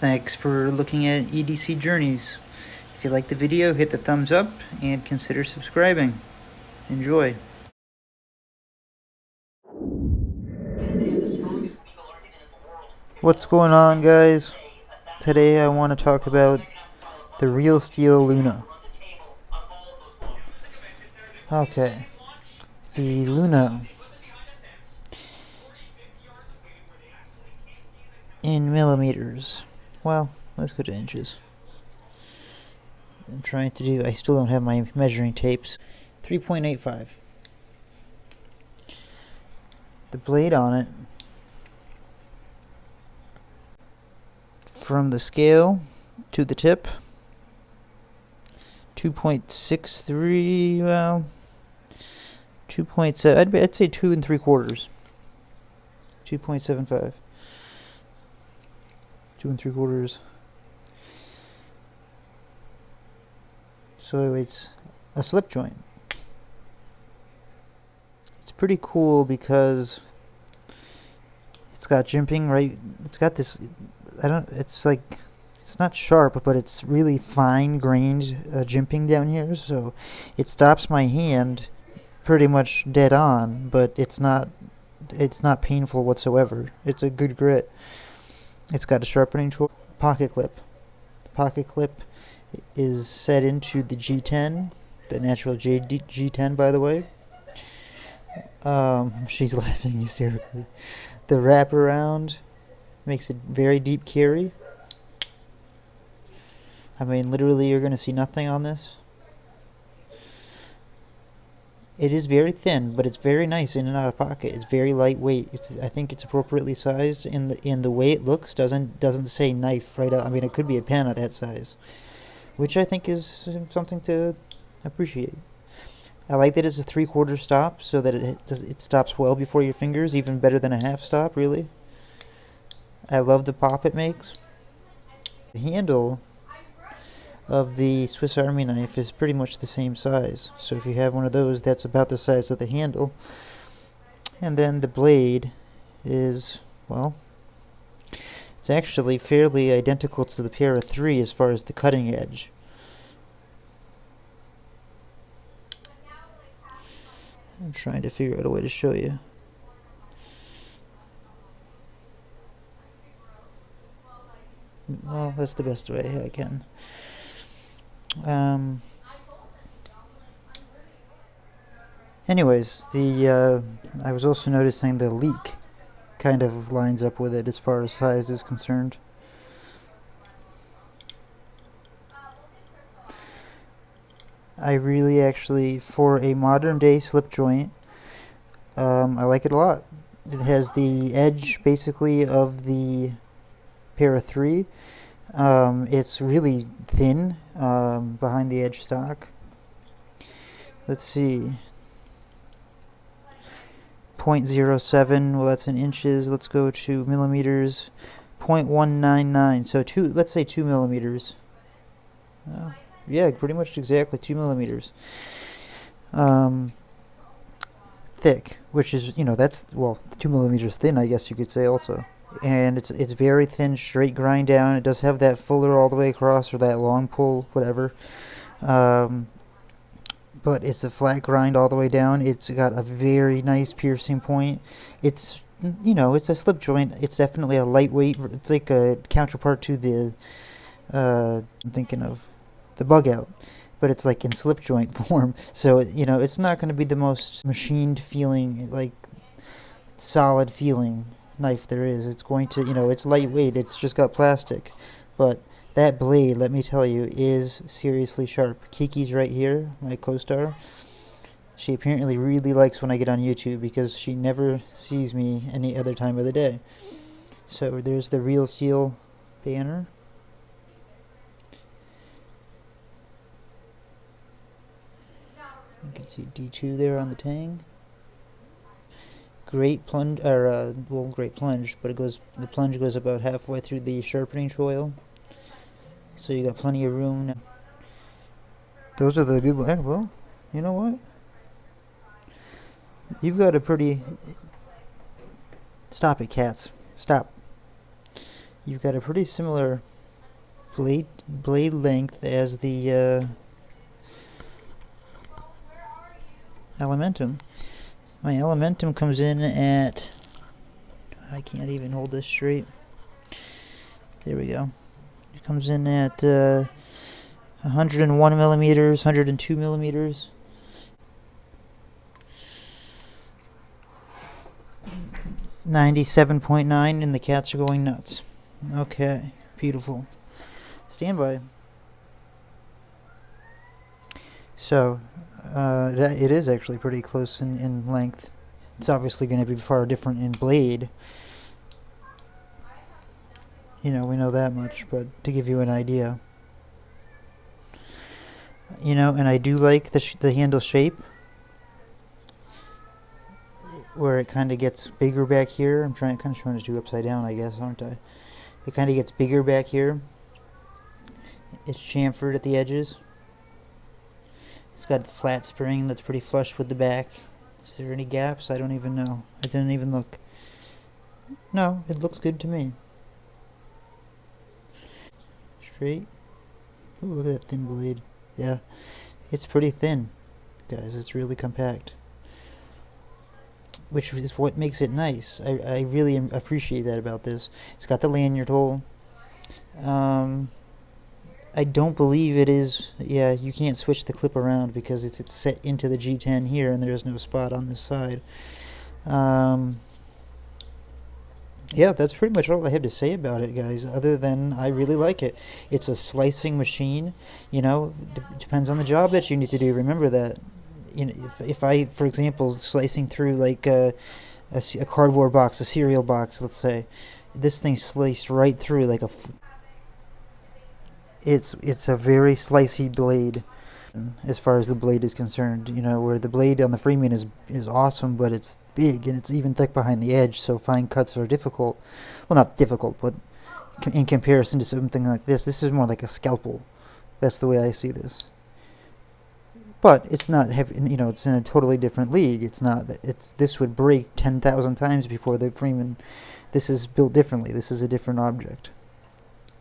Thanks for looking at EDC Journeys. If you liked the video, hit the thumbs up and consider subscribing. Enjoy. What's going on, guys? Today I want to talk about the Real Steel Luna. Okay, the Luna in millimeters. Well, let's go to inches. I still don't have my measuring tapes. 3.85. The blade on it, from the scale to the tip, 2.63, well, 2.7, I'd say 2 3/4. 2.75. 2 3/4. So it's a slip joint. It's pretty cool because it's got jimping, right? It's got this, it's like, it's not sharp, but it's really fine grained jimping down here, so it stops my hand pretty much dead on, but it's not painful whatsoever. It's a good grit. It's got a sharpening tool, pocket clip. The pocket clip is set into the G10, the natural G10, by the way. She's laughing hysterically. The wraparound makes it very deep carry. I mean, literally, you're going to see nothing on this. It is very thin, but it's very nice in and out of pocket. It's very lightweight. I think it's appropriately sized. In the way it looks, doesn't say knife right out. I mean, it could be a pen at that size, which I think is something to appreciate. I like that it's a 3/4 stop, so that it stops well before your fingers, even better than a half stop, really. I love the pop it makes. The handle of the Swiss Army knife is pretty much the same size, so if you have one of those, that's about the size of the handle. And then the blade is, well, it's actually fairly identical to the Para 3 as far as the cutting edge. I'm trying to figure out a way to show you. Well, that's the best way I can. Anyways, I was also noticing the leak kind of lines up with it as far as size is concerned. I really actually, for a modern day slip joint, I like it a lot. It has the edge basically of the Para 3. It's really thin behind the edge stock. Let's see. 0.07, well, that's in inches. Let's go to millimeters. 0.199, so let's say 2 millimeters. Yeah, pretty much exactly 2 millimeters. Thick, which is, that's, well, 2 millimeters thin, I guess you could say also. And it's very thin, straight grind down. It does have that fuller all the way across, or that long pull, whatever. But it's a flat grind all the way down. It's got a very nice piercing point. It's it's a slip joint. It's definitely a lightweight. It's like a counterpart to the I'm thinking of the bug out, but it's like in slip joint form. So it's not going to be the most machined feeling, like solid feeling knife there is. It's going to, it's lightweight. It's just got plastic, but that blade, let me tell you, is seriously sharp. Kiki's right here, my co-star. She apparently really likes when I get on YouTube because she never sees me any other time of the day. So there's the Real Steel banner. You can see D2 there on the tang. Great plunge, or great plunge, but the plunge goes about halfway through the sharpening foil. So you got plenty of room. Those are the good ones. Well, you know what? You've got a pretty... Stop it, cats. Stop. You've got a pretty similar blade length as the Elementum. My Elementum comes in at, I can't even hold this straight. There we go. It comes in at 101 millimeters, 102 millimeters. 97.9, and the cats are going nuts. Okay, beautiful. Stand by. So, it is actually pretty close in length. It's obviously going to be far different in blade. You know, we know that much, but to give you an idea. You know, and I do like the handle shape, where it kind of gets bigger back here. I'm kind of trying to do upside down, I guess, aren't I? It kind of gets bigger back here. It's chamfered at the edges. It's got flat spring that's pretty flush with the back. Is there any gaps? I don't even know. I didn't even look. No, it looks good to me. Straight. Ooh, look at that thin blade. Yeah, it's pretty thin, guys. It's really compact, which is what makes it nice. I really appreciate that about this. It's got the lanyard hole. I don't believe it is. Yeah, you can't switch the clip around because it's set into the G10 here, and there's no spot on this side. Yeah, that's pretty much all I have to say about it, guys, other than I really like it. It's a slicing machine. You know, depends on the job that you need to do. Remember that. You know, if I, for example, slicing through like a cardboard box, a cereal box, let's say, this thing sliced right through like it's a very slicey blade. As far as the blade is concerned, you know, where the blade on the Freeman is awesome, but it's big and it's even thick behind the edge, so fine cuts are difficult. Well, not difficult, but in comparison to something like this is more like a scalpel. That's the way I see this. But it's not heavy, you know, it's in a totally different league. It's not that this would break 10,000 times before the Freeman. This is built differently. This is a different object.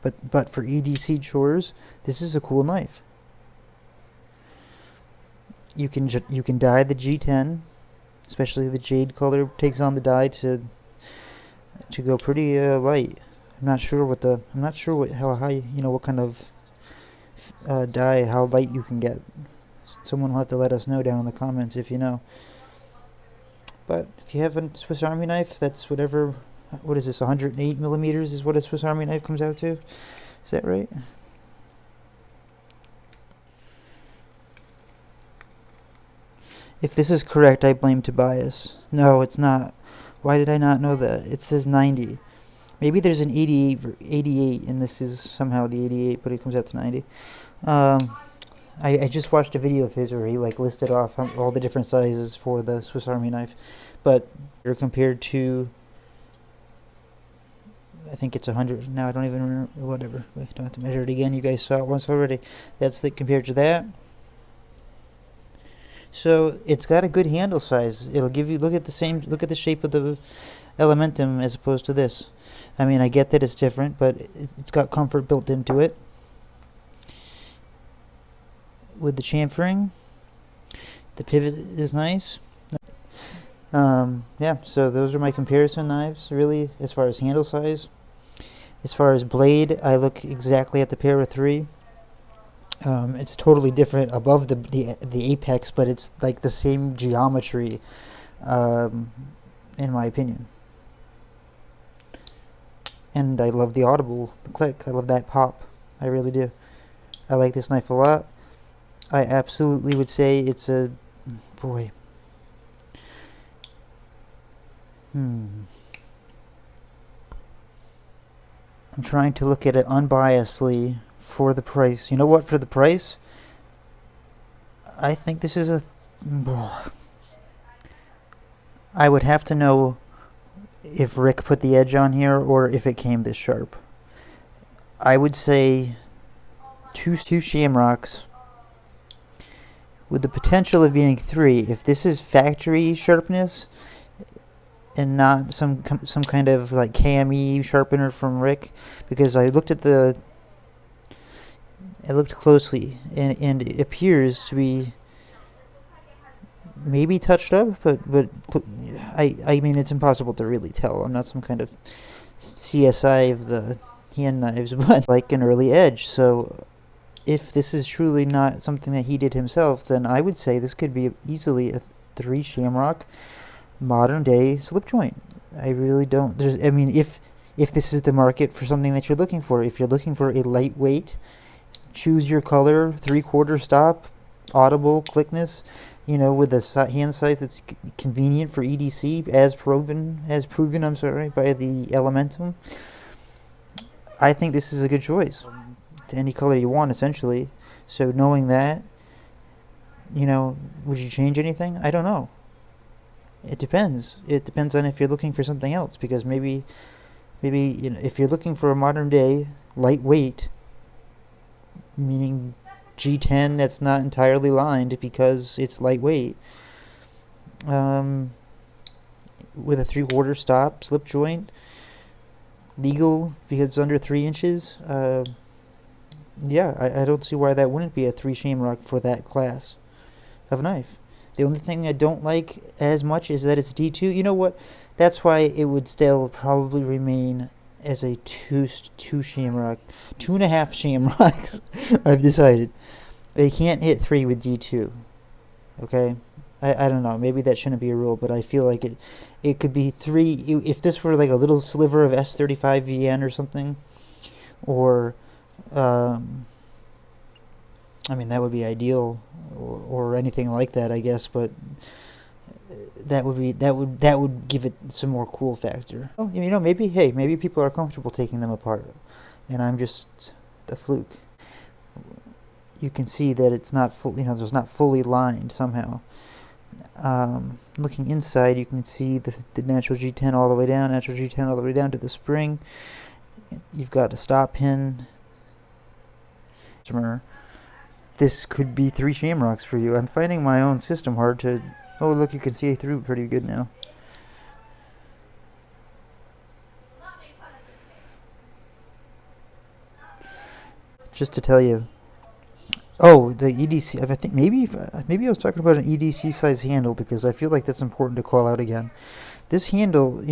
But for EDC chores, this is a cool knife. You can dye the G10, especially the jade color takes on the dye to go pretty light. I'm not sure what how you know what kind of dye, how light you can get. Someone will have to let us know down in the comments if you know. But if you have a Swiss Army knife, that's whatever. What is this? 108 millimeters is what a Swiss Army knife comes out to. Is that right? If this is correct, I blame Tobias. No, it's not. Why did I not know that? It says 90. Maybe there's an 88, and this is somehow the 88, but it comes out to 90. I just watched a video of his where he like listed off all the different sizes for the Swiss Army knife, but they're compared to, I think it's 100. Now I don't even remember. Whatever. I don't have to measure it again. You guys saw it once already. That's compared to that. So it's got a good handle size. It'll give you look at the shape of the Elementum as opposed to this. I mean, I get that it's different, but it's got comfort built into it. With the chamfering, the pivot is nice. Yeah, so those are my comparison knives, really, as far as handle size. As far as blade, I look exactly at the Para 3. It's totally different above the apex, but it's like the same geometry, in my opinion. And I love the audible click. I love that pop. I really do. I like this knife a lot. I absolutely would say it's a boy. I'm trying to look at it unbiasedly for the price. You know what? For the price, I think this is a. I would have to know if Rick put the edge on here or if it came this sharp. I would say two shamrocks with the potential of being 3. If this is factory sharpness and not some kind of like KME sharpener from Rick, because I looked at the I looked closely, and it appears to be maybe touched up, but I mean it's impossible to really tell. I'm not some kind of CSI of the hand knives, but like an early edge. So if this is truly not something that he did himself, then I would say this could be easily a 3 shamrock modern day slip joint. I really don't. I mean, if this is the market for something that you're looking for, if you're looking for a lightweight, choose your color, 3/4 stop, audible clickness, with a hand size that's convenient for EDC, as proven, I'm sorry, by the Elementum. I think this is a good choice to any color you want, essentially. So knowing that, would you change anything? I don't know. It depends. It depends on if you're looking for something else, because maybe if you're looking for a modern day lightweight, meaning G10 that's not entirely lined because it's lightweight, with a 3/4 stop slip joint, legal because it's under 3 inches. Yeah, I don't see why that wouldn't be a 3 shamrock for that class of knife. The only thing I don't like as much is that it's D2. You know what? That's why it would still probably remain as a two shamrock, 2.5 shamrocks. I've decided they can't hit 3 with D2. Okay, I don't know. Maybe that shouldn't be a rule, but I feel like it could be 3. If this were like a little sliver of S35 VN or something, or I mean, that would be ideal, or anything like that, I guess. But that would give it some more cool factor. Well, maybe people are comfortable taking them apart, and I'm just the fluke. You can see that it's not there's not fully lined somehow. Looking inside, you can see the natural G10 all the way down, natural G10 all the way down to the spring. You've got a stop pin. This could be 3 shamrocks for you. I'm finding my own system hard to... Oh, look, you can see through pretty good now. Just to tell you. Oh, the EDC... I think maybe I was talking about an EDC size handle, because I feel like that's important to call out again. This handle,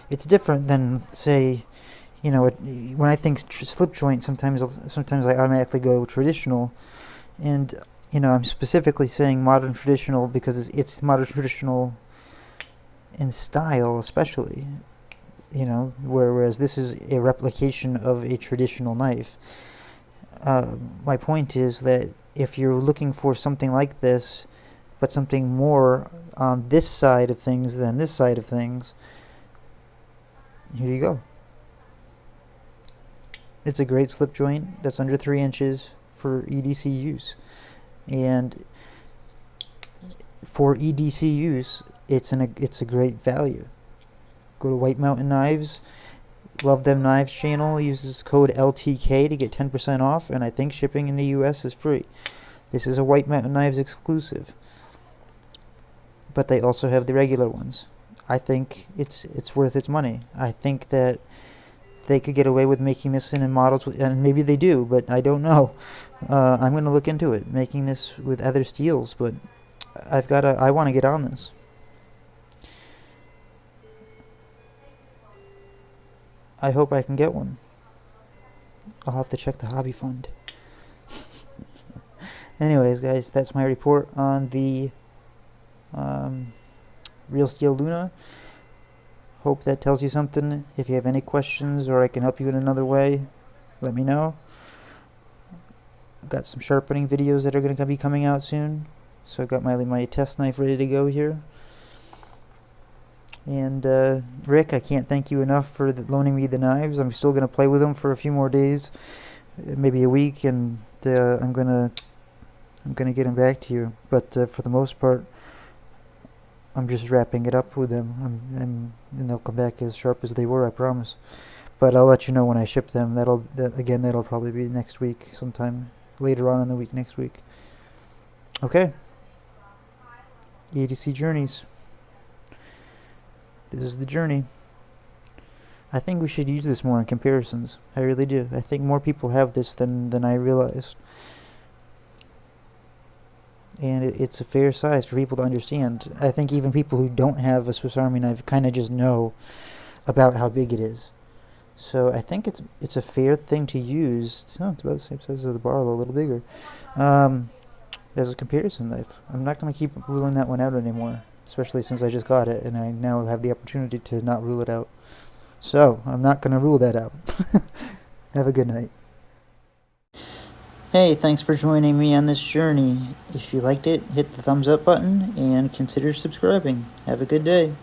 it's different than, say... when I think slip joint, sometimes I automatically go traditional, and I'm specifically saying modern traditional because it's modern traditional in style, especially. Whereas this is a replication of a traditional knife. My point is that if you're looking for something like this, but something more on this side of things than this side of things, here you go. It's a great slip joint that's under 3 inches for EDC use. And for EDC use, it's a great value. Go to White Mountain Knives, Love Them Knives channel, use this code LTK to get 10% off, and I think shipping in the US is free. This is a White Mountain Knives exclusive. But they also have the regular ones. I think it's worth its money. I think that they could get away with making this in models, and maybe they do, but I don't know. I'm going to look into it, making this with other steels, but I want to get on this. I hope I can get one. I'll have to check the hobby fund. Anyways, guys, that's my report on the Real Steel Luna. Hope that tells you something. If you have any questions or I can help you in another way, let me know. I've got some sharpening videos that are going to be coming out soon. So I've got my test knife ready to go here. And Rick, I can't thank you enough for loaning me the knives. I'm still going to play with them for a few more days, maybe a week, and I'm gonna get them back to you. But for the most part, I'm just wrapping it up with them, and they'll come back as sharp as they were, I promise. But I'll let you know when I ship them. That'll probably be next week, sometime later on in the week next week. Okay. EDC Journeys. This is the journey. I think we should use this more in comparisons. I really do. I think more people have this than I realized. And it's a fair size for people to understand. I think even people who don't have a Swiss Army knife kind of just know about how big it is. So I think it's a fair thing to use. Oh, it's about the same size as the Barlow, a little bigger. Um, as a comparison knife. I'm not going to keep ruling that one out anymore, especially since I just got it and I now have the opportunity to not rule it out. So I'm not going to rule that out. Have a good night. Hey, thanks for joining me on this journey. If you liked it, hit the thumbs up button and consider subscribing. Have a good day.